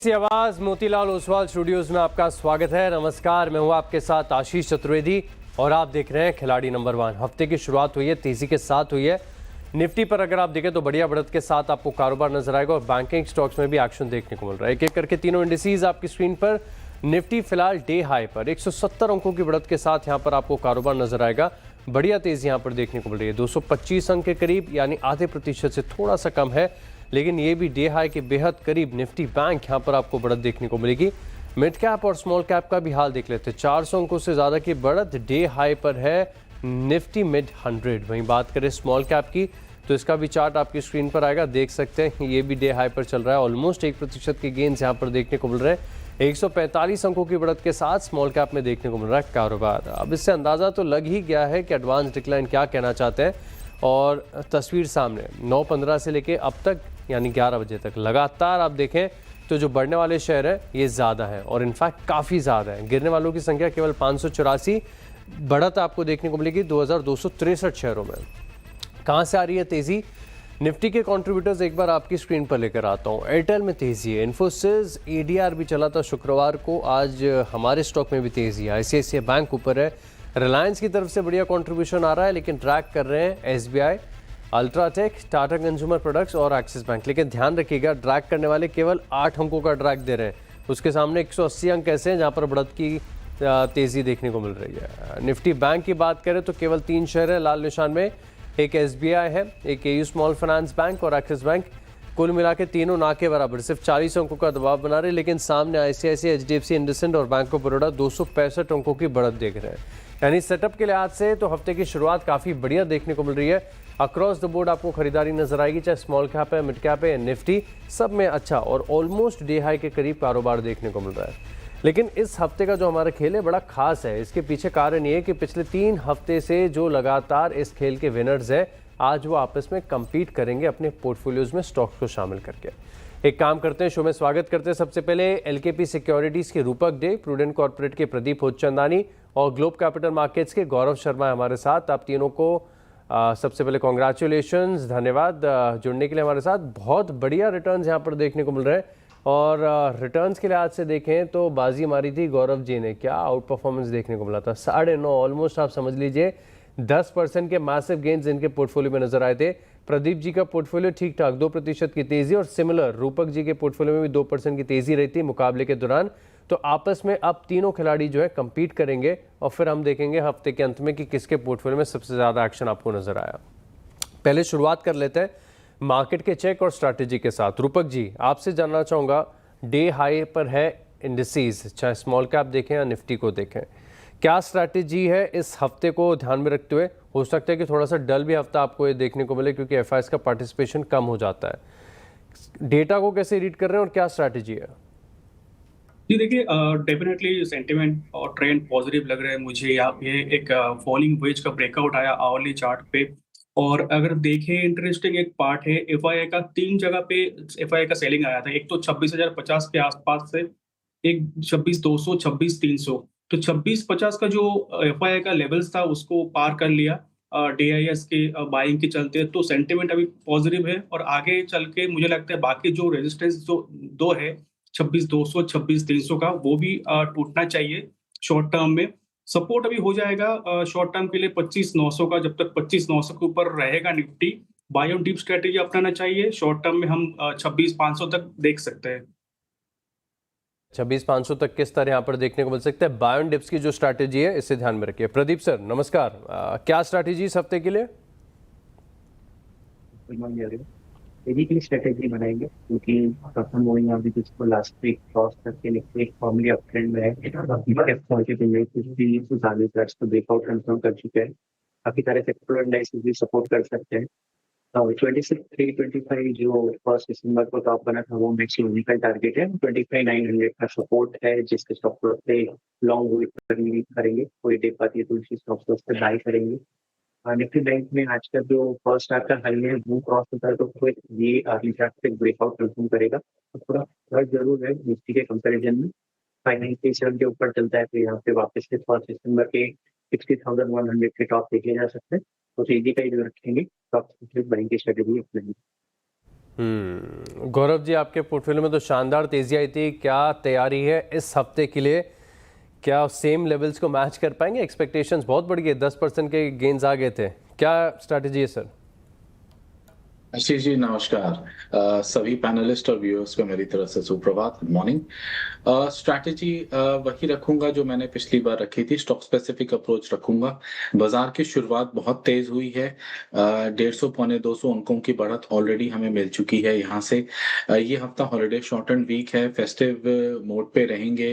सी आवाज मोतीलाल ओसवाल स्टूडियोज में आपका स्वागत है। नमस्कार, मैं हूं आपके साथ आशीष चतुर्वेदी और आप देख रहे हैं खिलाड़ी नंबर 1। हफ्ते की शुरुआत हुई है, तेजी के साथ हुई है। निफ्टी पर अगर आप देखें तो बढ़िया बढ़त के साथ आपको कारोबार नजर आएगा और बैंकिंग स्टॉक्स में भी एक्शन देखने को मिल रहा है। एक एक करके तीनों इंडिसेज आपकी स्क्रीन पर। निफ्टी फिलहाल डे हाई पर 170 अंकों की बढ़त के साथ यहां पर आपको कारोबार नजर आएगा। बढ़िया तेजी यहां पर देखने को मिल रही है, 225 अंक के करीब, यानी आधे प्रतिशत से थोड़ा सा कम है, लेकिन ये भी डे हाई के बेहद करीब। निफ्टी बैंक यहां पर आपको बढ़त देखने को मिलेगी। मिड कैप और स्मॉल कैप का भी हाल देख लेते हैं। 400 अंकों से ज़्यादा की बढ़त डे हाई पर है निफ्टी मिड 100। वहीं बात करें स्मॉल कैप की तो इसका भी चार्ट आपकी स्क्रीन पर आएगा, देख सकते हैं ये भी डे हाई पर चल रहा है। ऑलमोस्ट 1% के गेन्स यहाँ पर देखने को मिल रहे हैं। 145 अंकों की बढ़त के साथ स्मॉल कैप में देखने को मिल रहा है कारोबार। अब इससे अंदाज़ा तो लग ही गया है कि एडवांस डिक्लाइन क्या कहना चाहते हैं, और तस्वीर सामने 9:15 से लेके अब तक यानी 11 बजे तक लगातार आप देखें तो जो बढ़ने वाले शेयर हैं ये ज़्यादा हैं, और इनफैक्ट काफ़ी ज़्यादा है। गिरने वालों की संख्या केवल 584, बढ़त आपको देखने को मिलेगी 2263 शेयरों में। कहाँ से आ रही है तेज़ी? निफ्टी के कंट्रीब्यूटर्स एक बार आपकी स्क्रीन पर लेकर आता हूँ। एयरटेल में तेज़ी है, इन्फोसिस, एडीआर भी चला था शुक्रवार को, आज हमारे स्टॉक में भी तेज़ी है। आईसीआईसीआई बैंक ऊपर है, रिलायंस की तरफ से बढ़िया कंट्रीब्यूशन आ रहा है, लेकिन ट्रैक कर रहे हैं SBI, UltraTech, Tata consumer products और एक्सिस बैंक। लेकिन ध्यान रखिएगा, ड्रैग करने वाले केवल 8 अंकों का ड्रैग दे रहे हैं, उसके सामने 180 अंक ऐसे हैं जहां पर बढ़त की तेज़ी देखने को मिल रही है। निफ्टी बैंक की बात करें तो केवल 3 शेयर है लाल निशान में, एक एसबीआई है, एक एयू स्मॉल फाइनेंस बैंक और एक्सिस बैंक। कुल मिला के तीनों ना के बराबर सिर्फ 40 अंकों का दबाव बना रहे, लेकिन सामने आईसीआईसीआई, एचडीएफसी, इंडसइंड और बैंक ऑफ बड़ौदा 265 अंकों की बढ़त देख रहे हैं। यानी सेटअप के लिहाज से तो हफ्ते की शुरुआत काफ़ी बढ़िया देखने को मिल रही है। अक्रॉस द बोर्ड आपको खरीदारी नजर आएगी, चाहे स्मॉल कैप है, मिड कैप है, निफ्टी, सब में अच्छा और ऑलमोस्ट डे हाई के करीब कारोबार देखने को मिल रहा है। लेकिन इस हफ्ते का जो हमारा खेल है बड़ा खास है। इसके पीछे कारण ये है कि पिछले 3 हफ्ते से जो लगातार इस खेल के विनर्स हैं, आज वो आपस में compete करेंगे अपने पोर्टफोलियोज में स्टॉक्स को शामिल करके। एक काम करते हैं, शो में स्वागत करते हैं सबसे पहले एलकेपी सिक्योरिटीज के रूपक डे, प्रूडेंट कॉर्पोरेट के प्रदीप होचंदानी और ग्लोब कैपिटल मार्केट्स के गौरव शर्मा है हमारे साथ। आप तीनों को सबसे पहले कॉन्ग्रेचुलेशंस, धन्यवाद जुड़ने के लिए हमारे साथ। बहुत बढ़िया रिटर्न्स यहाँ पर देखने को मिल रहे हैं, और रिटर्न्स के लिहाज से देखें तो बाजी मारी थी गौरव जी ने, क्या आउट परफॉर्मेंस देखने को मिला था। 9.5 ऑलमोस्ट आप समझ लीजिए 10% के मैसिव गेन्स इनके पोर्टफोलियो में नजर आए थे। प्रदीप जी का पोर्टफोलियो ठीक ठाक 2% की तेजी, और सिमिलर रूपक जी के पोर्टफोलियो में भी 2% की तेजी रही थी मुकाबले के दौरान। तो आपस में अब तीनों खिलाड़ी जो है compete करेंगे, और फिर हम देखेंगे हफ्ते के अंत में कि किसके पोर्टफोलियो में सबसे ज्यादा एक्शन आपको नजर आया। पहले शुरुआत कर लेते हैं मार्केट के चेक और स्ट्रैटेजी के साथ। रूपक जी, आपसे जानना चाहूंगा, डे हाई पर है इंडिसेज, चाहे स्मॉल कैप देखें या निफ्टी को देखें, क्या स्ट्रैटेजी है इस हफ्ते को ध्यान में रखते हुए? हो सकता है कि थोड़ा सा डल भी हफ्ता आपको ये देखने को मिले क्योंकि एफआईएस का पार्टिसिपेशन कम हो जाता है। डेटा को कैसे रीड कर रहे हैं और क्या स्ट्रैटेजी है? जी देखिए, डेफिनेटली सेंटिमेंट और ट्रेंड पॉजिटिव लग रहा है मुझे। यहाँ पे एक फॉलिंग वेज का ब्रेकआउट आया आवरली चार्ट पे, और अगर देखें इंटरेस्टिंग एक पार्ट है, एफआईआई का 3 जगह पे एफआईआई का सेलिंग आया था। एक तो 26,050 के आसपास से, एक 26,200, 26,300। तो 26,50 का जो एफआईआई का लेवल्स था उसको पार कर लिया डीआईएस के बाइंग के चलते। तो सेंटिमेंट अभी पॉजिटिव है, और आगे चल के मुझे लगता है बाकी जो रेजिस्टेंस जो दो है, 26,200, 26,300 का, वो भी टूटना चाहिए शॉर्ट टर्म में। सपोर्ट अभी हो जाएगा शॉर्ट टर्म के लिए 25,900 का। जब तक 25,900 के ऊपर रहेगा Nifty, buy on dip strategy अपनाना चाहिए। शॉर्ट टर्म में हम 26,500 तक देख सकते हैं। 26,500 तक किस तरह यहाँ पर देखने को मिल सकता है? बाय ऑन डिप्स की जो स्ट्रैटेजी है इसे ध्यान में रखिए। प्रदीप सर नमस्कार, क्या स्ट्रैटेजी इस हफ्ते के लिए? बेसिकली स्ट्रेटेजी बनाएंगे क्योंकि प्रथम मूविंग एवरेज जिसको लास्ट वीक क्रॉस करके निफ्टी एक फॉर्मली अप ट्रेंड में है। ETF पॉजिटिव इंडेक्स 50 को ब्रेकआउट कंफर्म कर चुके हैं। काफी सारे सेक्टरल इंडेक्स भी सपोर्ट कर सकते हैं। 26,325 जो 1 दिसंबर को टॉप बना था वो नेक्स्ट लॉजिकल टारगेट है। 25,900 का सपोर्ट है जिसके स्टॉप लॉस पे लॉन्ग वेट करेंगे, कोई देख पाती है तो उसी स्टॉप लॉस पे बाय करेंगे। निफ्टी बैंक में आज का जो फर्स्ट हाफ का हाई है वो क्रॉस होता है तो फिर ये अर्ली चार्ट पे ब्रेकआउट कंफर्म करेगा। तो थोड़ा थोड़ा जरूर है निफ्टी के कंपैरिजन में। 597 के ऊपर चलता है तो यहाँ पे वापस से 1 दिसंबर के 60,100 के टॉप देखे जा सकते हैं। तो तेजी का ही रखेंगे, टॉप बाइंग की स्ट्रेटेजी अपनाएंगे। गौरव जी, आपके पोर्टफोलियो में तो शानदार तेजी आई थी, क्या तैयारी है इस हफ्ते के लिए? क्या सेम लेवल्स को मैच कर पाएंगे? एक्सपेक्टेशंस बहुत बढ़ गए, 10% के गेन्स आ गए थे, क्या स्ट्रैटेजी है सर? आशीष जी नमस्कार। सभी पैनलिस्ट और व्यूअर्स को मेरी तरफ से सुप्रभात, गुड मॉर्निंग। स्ट्रैटेजी वही रखूंगा जो मैंने पिछली बार रखी थी, स्टॉक स्पेसिफिक अप्रोच रखूंगा। बाजार की शुरुआत बहुत तेज हुई है, 150 पौने 200 अंकों की बढ़त ऑलरेडी हमें मिल चुकी है यहाँ से। ये हफ्ता हॉलिडे शॉर्ट एंड वीक है, फेस्टिव मोड पे रहेंगे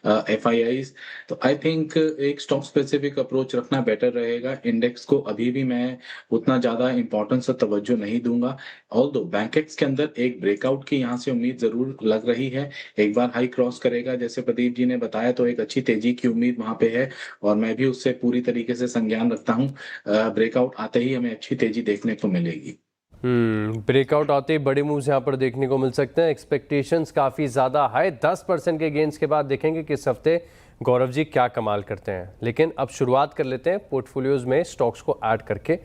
एफआईआईज, तो आई थिंक एक स्टॉक स्पेसिफिक अप्रोच रखना बेटर रहेगा। इंडेक्स को अभी भी मैं उतना ज्यादा इंपॉर्टेंस और तवज्जो नहीं दूंगा। ऑल्दो बैंकेक्स के अंदर एक ब्रेकआउट की यहाँ से उम्मीद जरूर लग रही है, एक बार हाई क्रॉस करेगा जैसे प्रदीप जी ने बताया तो एक अच्छी तेजी की उम्मीद वहां पे है, और मैं भी उससे पूरी तरीके से संज्ञान रखता हूँ। ब्रेकआउट आते ही हमें अच्छी तेजी देखने को मिलेगी। ब्रेकआउट आते ही बड़े मूव्स यहाँ पर देखने को मिल सकते हैं। एक्सपेक्टेशंस काफ़ी ज़्यादा हाई, 10% के गेंस के बाद देखेंगे कि इस हफ्ते गौरव जी क्या कमाल करते हैं। लेकिन अब शुरुआत कर लेते हैं पोर्टफोलियोज में स्टॉक्स को ऐड करके,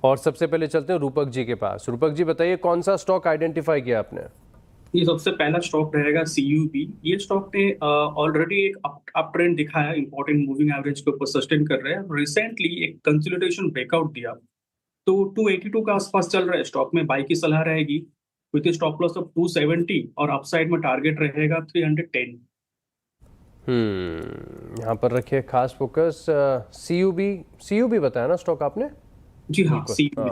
और सबसे पहले चलते हैं रूपक जी के पास। रूपक जी बताइए, कौन सा स्टॉक आइडेंटिफाई किया आपने? ये सबसे पहला स्टॉक रहेगा CUB। ये स्टॉक ने ऑलरेडी एक अप ट्रेंड दिखाया, इंपॉर्टेंट मूविंग एवरेज के ऊपर सस्टेन कर रहे हैं। रिसेंटली एक कंसोलिडेशन ब्रेकआउट दिया, तो 282 के आसपास चल रहा है। स्टॉक में बाई की सलाह रहेगी विद स्टॉप लॉस ऑफ 270 और अपसाइड में टारगेट रहेगा 310। यहाँ पर रखिए खास फोकस। CUB बताया ना स्टॉक आपने? जी हाँ, CUB।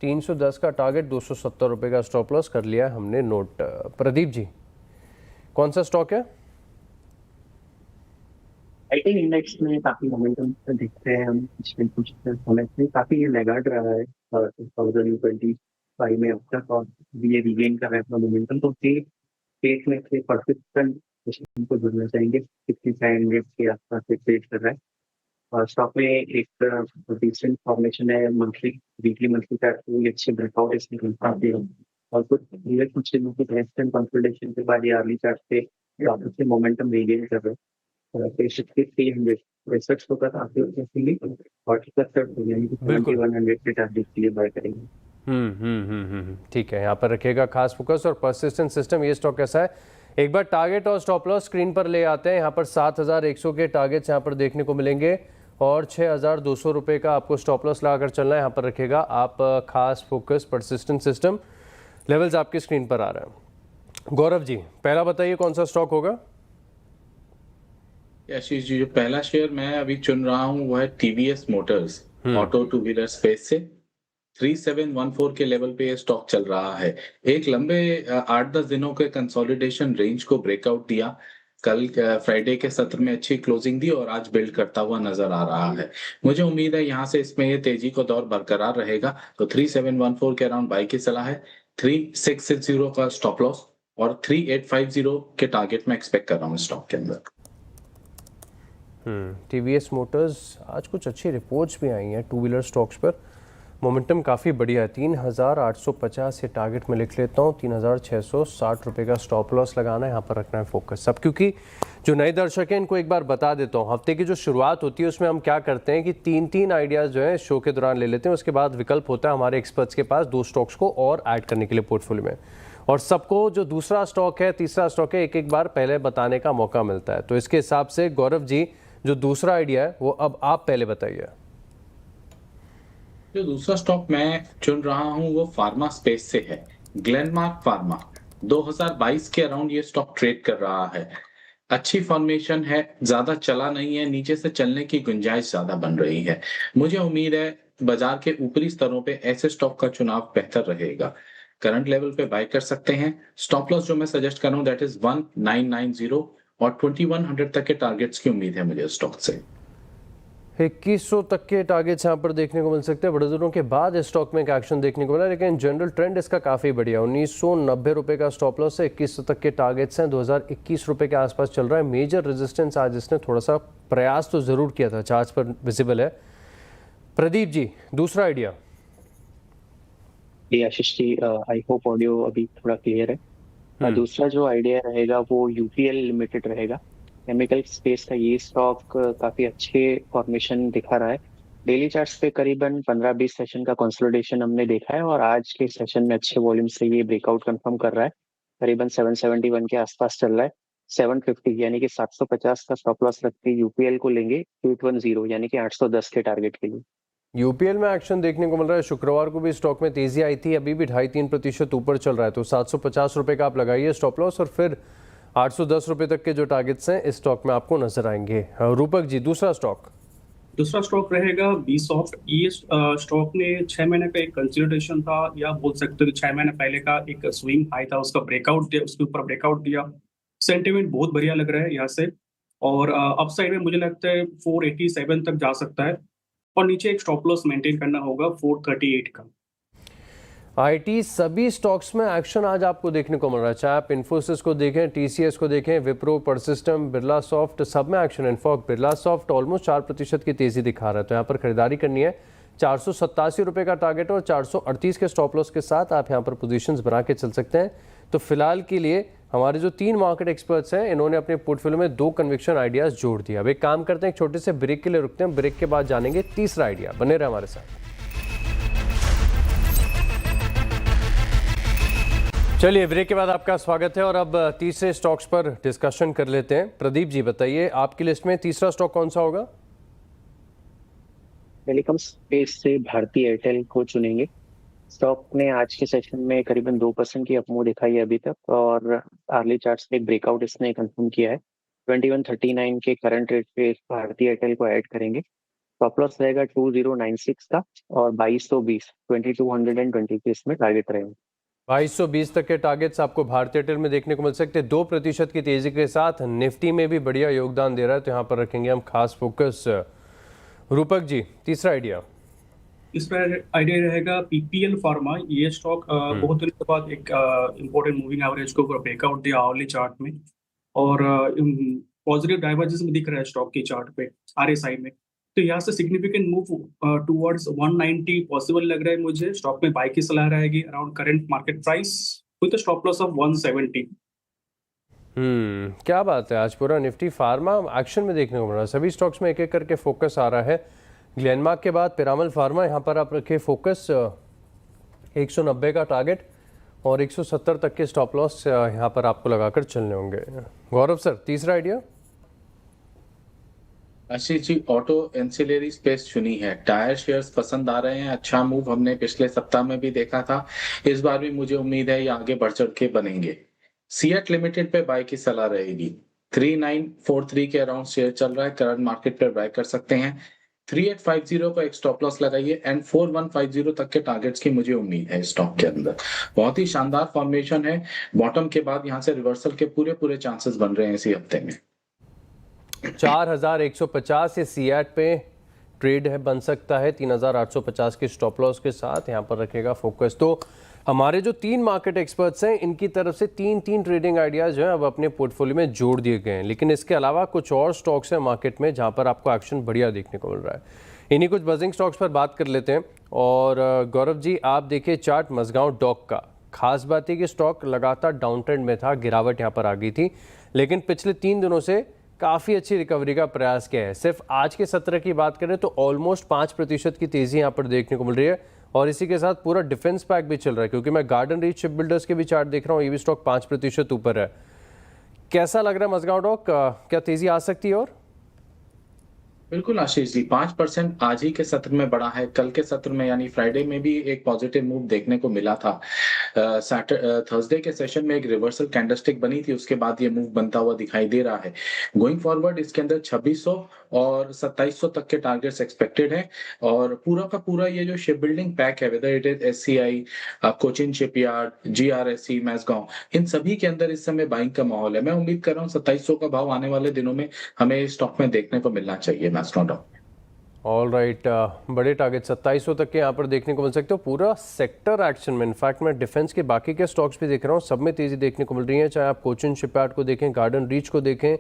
310 का टारगेट, 270 रुपये का स्टॉप लॉस कर लिया हमने नोट। प्रदीप जी, कौन सा स्टॉक है? आईटी इंडेक्स में काफी मोमेंटम दिखते हैं हम पिछले कुछ समय से, काफी ये लैगार्ड रहा है 2025 में अब तक, और ये रिगेन कर रहा है अपना मोमेंटम। तो पेट में से परसिस्टेंट को जुड़ना चाहेंगे, 6500 के आसपास से ट्रेड कर रहा है। और स्टॉक में एक डिसेंट फॉर्मेशन है, वीकली मंथली चार्ट में अच्छे ब्रेकआउट इसमें कंफर्म किया, और कुछ दिनों की रेस्ट एंड कंसोलिडेशन के बाद ये अर्ली चार्ट पे वापस से मोमेंटम रीगेन कर रहे हैं। 300 रिसर्च को कर आते हैं और 7100 के टारगेट के लिए बाय करेंगे। ठीक है, यहाँ पर रखिएगा खास फोकस। और परसिस्टेंट सिस्टम, ये स्टॉक कैसा है? एक बार टारगेट और स्टॉप लॉस स्क्रीन पर ले आते हैं। यहाँ पर 7100 के टारगेट्स यहाँ पर देखने को मिलेंगे, और 6200 रुपये का आपको स्टॉप लॉस लगाकर चलना है। यहाँ पर रखिएगा आप खास फोकस, परसिस्टेंट सिस्टम, लेवल्स आपकी स्क्रीन पर आ रहे हैं। गौरव जी, पहला बताइए कौन सा स्टॉक होगा? आशीष जी, जो पहला शेयर मैं अभी चुन रहा हूँ वो है TVS Motors, auto two wheeler space से। 3714 के लेवल पे ये स्टॉक चल रहा है। एक लंबे 8-10 दिनों के कंसोलिडेशन रेंज को ब्रेकआउट दिया, कल फ्राइडे के सत्र में अच्छी क्लोजिंग दी और आज बिल्ड करता हुआ नजर आ रहा है। मुझे उम्मीद है यहाँ से इसमें ये तेजी को दौर बरकरार रहेगा, तो 3714 के अराउंड बाई की सलाह है। 3660 का स्टॉप लॉस और 3850 के टारगेट में एक्सपेक्ट कर रहा हूँ स्टॉक के अंदर। TVS मोटर्स, आज कुछ अच्छी रिपोर्ट्स भी आई हैं टू व्हीलर स्टॉक्स पर, मोमेंटम काफ़ी बढ़िया है। 3850 ये टारगेट में लिख लेता हूँ। 3660 रुपये का स्टॉप लॉस लगाना है, यहाँ पर रखना है फोकस। अब क्योंकि जो नए दर्शक हैं इनको एक बार बता देता हूँ, हफ्ते की जो शुरुआत होती है उसमें हम क्या करते हैं कि 3 आइडियाज़ जो है शो के दौरान ले लेते हैं। उसके बाद विकल्प होता है हमारे एक्सपर्ट्स के पास 2 स्टॉक्स को और ऐड करने के लिए पोर्टफोलियो में, और सबको जो दूसरा स्टॉक है, तीसरा स्टॉक है, एक बार पहले बताने का मौका मिलता है। तो इसके हिसाब से गौरव जी, जो दूसरा आइडिया है वो अब आप पहले बताइए। जो दूसरा स्टॉक मैं चुन रहा हूं वो फार्मा स्पेस से है, ग्लेनमार्क फार्मा। 2022 के अराउंड ये स्टॉक ट्रेड कर रहा है। अच्छी फॉर्मेशन है, ज्यादा चला नहीं है, नीचे से चलने की गुंजाइश ज्यादा बन रही है। मुझे उम्मीद है बाजार के ऊपरी स्तरों पे ऐसे स्टॉक का चुनाव बेहतर रहेगा। करंट लेवल पे बाय कर सकते हैं। स्टॉप लॉस जो मैं सजेस्ट कर रहा हूँ दैट इज 1990 और 2100 तक के टारगेट्स की उम्मीद है मुझे स्टॉक से। 2100 तक के टारगेट्स यहाँ पर देखने को मिल सकते हैं। बड़े दिनों के बाद इस स्टॉक में एक एक्शन देखने को मिला, लेकिन जनरल ट्रेंड इसका काफ़ी बढ़िया। 1990 रुपये का स्टॉप लॉस है, 2100 तक के टारगेट्स हैं, 2021 रुपये के आसपास चल रहा है। मेजर रेजिस्टेंस आज इसने थोड़ा सा प्रयास तो ज़रूर किया था, चार्ट पर विजिबल है। प्रदीप जी, दूसरा idea. Ashish ji, I hope audio अभी थोड़ा क्लियर है। दूसरा जो आइडिया रहेगा वो UPL लिमिटेड रहेगा। केमिकल स्पेस का ये स्टॉक काफी अच्छे फॉर्मेशन दिखा रहा है, डेली चार्ट्स पे करीबन 15-20 सेशन का कंसोलिडेशन हमने देखा है और आज के सेशन में अच्छे वॉल्यूम से ये ब्रेकआउट कंफर्म कर रहा है। करीबन 771 के आसपास चल रहा है। 750 यानी कि 750 का स्टॉप लॉस रख के यूपीएल को लेंगे 810 यानी कि 810 के टारगेट के लिए। यूपीएल में एक्शन देखने को मिल रहा है। शुक्रवार को भी स्टॉक में तेजी आई थी, अभी भी 2.5-3% ऊपर चल रहा है, तो 750 रुपये का आप लगाइए स्टॉप लॉस और फिर 810 रुपये तक के जो टारगेट्स हैं इस स्टॉक में आपको नजर आएंगे। रूपक जी, दूसरा स्टॉक रहेगा बीसॉफ्ट। ये स्टॉक ने 6 महीने का एक कंसोलिडेशन था, या बोल सकते हो कि 6 महीने पहले का एक स्विंग हाई था, उसका ब्रेकआउट दिया, उसके ऊपर ब्रेकआउट दिया। सेंटिमेंट बहुत बढ़िया लग रहा है यहाँ से, और अपसाइड में मुझे लगता है 487 तक जा सकता है, और नीचे एक स्टॉप लॉस मेंटेन करना होगा 438 का। आईटी सभी स्टॉक्स में एक्शन आज आपको देखने को मिल रहा है, चाहे आप इन्फोसिस को देखें, टीसीएस को देखें, विप्रो, परसिस्टम, बिरला सॉफ्ट, सब में एक्शन। इनफॉक्ट बिरला सॉफ्ट ऑलमोस्ट 4% की तेजी दिखा रहा है, तो यहाँ पर खरीदारी करनी है। 487 रुपये का टारगेट और 438 के स्टॉप लॉस के साथ आप यहाँ पर पोजीशंस बना के चल सकते हैं। तो फिलहाल के लिए हमारे जो 3 मार्केट एक्सपर्ट्स हैं, इन्होंने अपने पोर्टफोलियो में 2 कन्विक्शन आइडियाज जोड़ दिया। अब एक काम करते हैं, एक छोटे से ब्रेक के लिए रुकते हैं, ब्रेक के बाद जानेंगे तीसरा आइडिया। बने रहे हमारे साथ। चलिए, ब्रेक के बाद आपका स्वागत है और अब तीसरे स्टॉक्स पर डिस्कशन कर लेते हैं। प्रदीप जी बताइए, आपकी लिस्ट में तीसरा स्टॉक कौन सा होगा? टेलीकॉम स्पेस से भारती एयरटेल को चुनेंगे। स्टॉक ने आज के सेशन में करीबन 2% की अपमूव दिखाई है अभी तक, और अर्ली चार्ट्स में एक ब्रेकआउट इसने कंफर्म किया है। 2139 के करंट रेट पे भारती एयरटेल को ऐड करेंगे। स्टॉप लॉस रहेगा 2096 का, और 2220 के इसमें टारगेट रहेगा। 2220 तक के टारगेट्स आपको भारती एयरटेल में देखने को मिल सकते हैं। 2% की तेजी के साथ निफ्टी में भी बढ़िया योगदान दे रहा है, तो यहाँ पर रखेंगे हम खास फोकस। रूपक जी, तीसरा आइडिया। इस पर आइडिया रहेगा पीपीएल फार्मा। ये स्टॉक बहुत दिनों के बाद एक इम्पोर्टेंट मूविंग एवरेज के ऊपर ब्रेकआउट दिया आवरली चार्ट में, और पॉजिटिव डाइवर्जेंस में दिख रहा है स्टॉक की चार्ट पे आरएसआई में। तो यहाँ से सिग्निफिकेंट मूव टुवर्ड्स 190 पॉसिबल लग रहा है मुझे। स्टॉक में बाय की सलाह रहेगी around current market price with stop loss of 170। क्या बात है, आज पूरा निफ्टी फार्मा एक्शन में देखने को मिल रहा है। सभी स्टॉक्स में एक एक करके फोकस आ रहा है। ग्लेनमार्क के बाद पिरामल फार्मा, यहाँ पर आप रखे फोकस। 190 का टारगेट और 170 तक के स्टॉप लॉस यहाँ पर आपको लगाकर चलने होंगे। गौरव सर, तीसरा आइडिया। आशीष जी, ऑटो एंसिलरी स्पेस चुनी है। टायर शेयर्स पसंद आ रहे हैं, अच्छा मूव हमने पिछले सप्ताह में भी देखा था, इस बार भी मुझे उम्मीद है ये आगे बढ़ चढ़ के बनेंगे। सीएट लिमिटेड पे बाय की सलाह रहेगी। 3943 के अराउंड शेयर चल रहा है, करंट मार्केट पे बाय कर सकते हैं। 3850 का एक स्टॉप लॉस लगाइए, एंड 4150 तक के टारगेट्स की मुझे उम्मीद है स्टॉक के अंदर। बहुत ही शानदार फॉर्मेशन है, बॉटम के बाद यहाँ से रिवर्सल के पूरे चांसेस बन रहे हैं इसी हफ्ते में। 4150 ये सीएट पे ट्रेड है, बन सकता है 3850 के स्टॉप लॉस के साथ। यहाँ पर रखेगा फोकस। तो हमारे जो 3 मार्केट एक्सपर्ट्स हैं, इनकी तरफ से 3 ट्रेडिंग आइडियाज जो हैं अब अपने पोर्टफोलियो में जोड़ दिए गए हैं। लेकिन इसके अलावा कुछ और स्टॉक्स हैं मार्केट में जहाँ पर आपको एक्शन बढ़िया देखने को मिल रहा है। इन्हीं कुछ बजिंग स्टॉक्स पर बात कर लेते हैं। और गौरव जी, आप देखिए चार्ट मजगांव डॉक का। खास बात है कि स्टॉक लगातार डाउन ट्रेंड में था, गिरावट यहाँ पर आ गई थी, लेकिन पिछले 3 दिनों से काफ़ी अच्छी रिकवरी का प्रयास किया है। सिर्फ आज के सत्र की बात करें तो ऑलमोस्ट 5% की तेज़ी यहाँ पर देखने को मिल रही है, और इसी के साथ पूरा डिफेंस पैक भी चल रहा है, क्योंकि मैं गार्डन रीच शिप बिल्डर्स के भी चार्ट देख रहा हूँ, ये भी स्टॉक 5% ऊपर है। कैसा लग रहा है मजगांव डॉक, क्या तेज़ी आ सकती है? और बिल्कुल आशीष जी, 5% आज ही के सत्र में बढ़ा है। कल के सत्र में यानी फ्राइडे में भी एक पॉजिटिव मूव देखने को मिला था। थर्सडे के सेशन में एक रिवर्सल कैंडलस्टिक बनी थी, उसके बाद ये मूव बनता हुआ दिखाई दे रहा है। गोइंग फॉरवर्ड इसके अंदर 2600 और 2700 तक के टारगेट्स एक्सपेक्टेड है, और पूरा का पूरा ये जो शिप बिल्डिंग पैक है, whether it is SCI, Cochin shipyard, GRSC, Mazagaon, इन सभी के अंदर इस समय बाइंग का माहौल है। मैं उम्मीद कर रहा हूँ 2700 का भाव आने वाले दिनों में हमें स्टॉक में देखने को मिलना चाहिए। ऑल राइट, बड़े टारगेट 2700 तक के यहाँ पर देखने को मिल सकते हो। पूरा सेक्टर एक्शन में, इनफैक्ट मैं डिफेंस के बाकी के स्टॉक्स भी देख रहा हूँ, सब में तेजी देखने को मिल रही है। चाहे आप कोचिन शिपयार्ड को देखें, गार्डन रीच को देखें,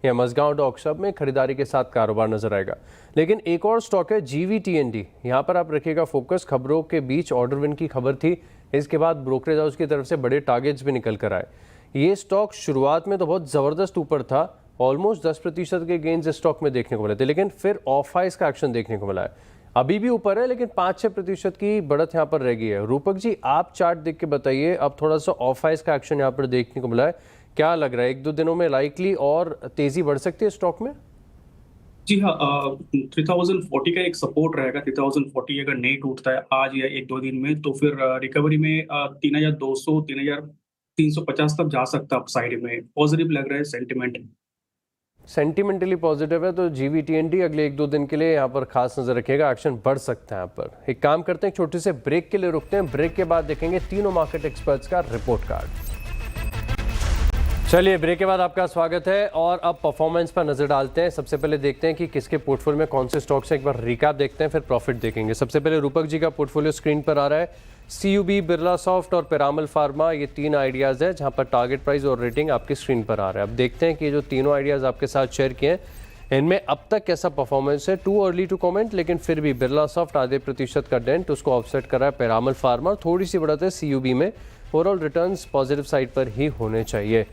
या मजगांव डॉक, सब में खरीदारी के साथ कारोबार नजर आएगा। लेकिन एक और स्टॉक है GVTND, यहाँ पर आप रखिएगा फोकस। खबरों के बीच ऑर्डर विन की खबर थी, इसके बाद ब्रोकरेज हाउस की तरफ से बड़े टारगेट्स भी निकल कर आए। ये स्टॉक शुरुआत में तो बहुत ज़बरदस्त ऊपर था, ऑलमोस्ट 10% के गेन्स इस स्टॉक में देखने को मिले थे, लेकिन फिर ऑफ हाइस का एक्शन देखने को मिला है। अभी भी ऊपर है लेकिन 5-6% की बढ़त यहाँ पर रह गई है। रूपक जी, आप चार्ट देख के बताइए, अब थोड़ा सा ऑफ आइस का एक्शन यहाँ पर देखने को मिला है, क्या लग रहा है 1-2 दिनों में लाइकली और तेजी बढ़ सकती है स्टॉक में? जी हाँ, 3040 का एक सपोर्ट रहेगा। 3040 अगर नहीं टूटता है आज या 1-2 दिन में, तो फिर रिकवरी में 3200 3350 तक जा सकता है। अपसाइड में पॉजिटिव लग रहा है सेंटिमेंट। सेंटिमेंटली पॉजिटिव है तो GVTNT अगले 1-2 दिन के लिए यहाँ पर खास नजर रखिएगा, एक्शन बढ़ सकता है यहाँ पर। एक काम करते हैं, एक छोटे से ब्रेक के लिए रुकते हैं, ब्रेक के बाद देखेंगे तीनों मार्केट एक्सपर्ट्स का रिपोर्ट कार्ड। चलिए, ब्रेक के बाद आपका स्वागत है और अब परफॉर्मेंस पर नजर डालते हैं। सबसे पहले देखते हैं कि किसके पोर्टफोलियो में कौन से स्टॉक्स हैं, एक बार रिकैप देखते हैं, फिर प्रॉफिट देखेंगे। सबसे पहले रूपक जी का पोर्टफोलियो स्क्रीन पर आ रहा है। CUB, बिरला सॉफ्ट और पिरामल फार्मा, ये 3 आइडियाज़ है जहां पर टारगेट प्राइस और रेटिंग आपकी स्क्रीन पर आ रहा है। अब देखते हैं कि जो तीनों आइडियाज़ आपके साथ शेयर किए हैं इनमें अब तक कैसा परफॉर्मेंस है। टू अर्ली टू कमेंट, लेकिन फिर भी बिरला सॉफ्ट आधे प्रतिशत का डेंट उसको ऑफसेट कर रहा है पिरामल फार्मा, थोड़ी सी बढ़त है CUB में। ओवरऑल रिटर्न्स पॉजिटिव साइड पर ही होने चाहिए।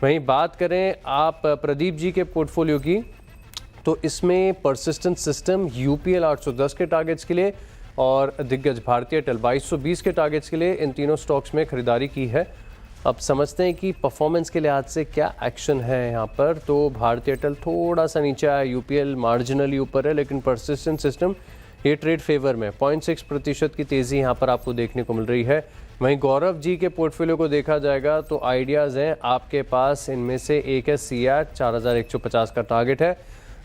वहीं बात करें आप प्रदीप जी के पोर्टफोलियो की, तो इसमें परसिस्टेंट सिस्टम UPL 810 के टारगेट्स के लिए और दिग्गज भारतीय एयरटेल 2220 के टारगेट्स के लिए इन तीनों स्टॉक्स में खरीदारी की है। अब समझते हैं कि परफॉर्मेंस के लिहाज से क्या एक्शन है यहाँ पर। तो भारतीय एयरटेल थोड़ा सा नीचे आया, UPL मार्जिनली ऊपर है, लेकिन परसिस्टेंट सिस्टम ये ट्रेड फेवर में 0.6% की तेज़ी यहाँ पर आपको देखने को मिल रही है। वहीं गौरव जी के पोर्टफोलियो को देखा जाएगा तो आइडियाज़ हैं आपके पास, इनमें से एक है CEAT 4150 का टारगेट है,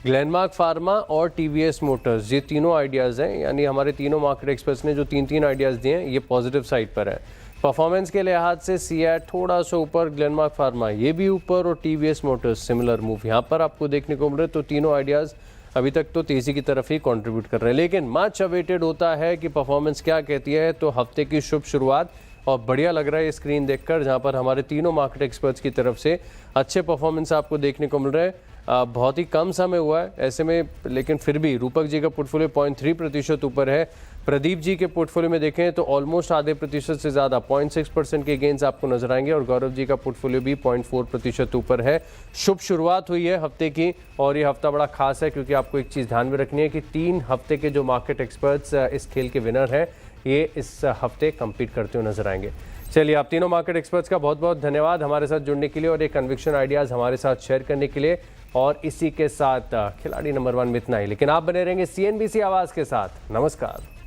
ग्लेनमार्क फार्मा और TVS मोटर्स, ये तीनों आइडियाज़ हैं। यानी हमारे तीनों मार्केट एक्सपर्ट्स ने जो 3 आइडियाज़ दिए हैं ये पॉजिटिव साइड पर है। परफॉर्मेंस के लिहाज से CEAT थोड़ा सा ऊपर, ग्लेनमार्क फार्मा ये भी ऊपर और TVS मोटर्स सिमिलर मूव यहाँ पर आपको देखने को मिल रहे। तो तीनों आइडियाज़ अभी तक तो तेज़ी की तरफ ही कंट्रीब्यूट कर रहे हैं, लेकिन मच अवेटेड होता है कि परफॉर्मेंस क्या कहती है। तो हफ्ते की शुभ शुरुआत और बढ़िया लग रहा है ये स्क्रीन देखकर, जहां पर हमारे तीनों मार्केट एक्सपर्ट्स की तरफ से अच्छे परफॉर्मेंस आपको देखने को मिल रहे हैं। बहुत ही कम समय हुआ है ऐसे में, लेकिन फिर भी रूपक जी का पोर्टफोलियो 0.3% ऊपर है। प्रदीप जी के पोर्टफोलियो में देखें तो ऑलमोस्ट आधे प्रतिशत से ज़्यादा 0.6% के गेंस आपको नजर आएंगे और गौरव जी का पोर्टफोलियो भी 0.4% ऊपर है। शुभ शुरुआत हुई है हफ्ते की और ये हफ्ता बड़ा खास है क्योंकि आपको एक चीज़ ध्यान में रखनी है कि 3 हफ्ते के जो मार्केट एक्सपर्ट्स इस खेल के विनर हैं ये इस हफ्ते कम्पीट करते हुए नजर आएंगे। चलिए, आप तीनों मार्केट एक्सपर्ट्स का बहुत बहुत धन्यवाद हमारे साथ जुड़ने के लिए और ये कन्विक्शन आइडियाज़ हमारे साथ शेयर करने के लिए। और इसी के साथ खिलाड़ी नंबर 1 में इतना ही, लेकिन आप बने रहेंगे CNBC आवाज़ के साथ। नमस्कार।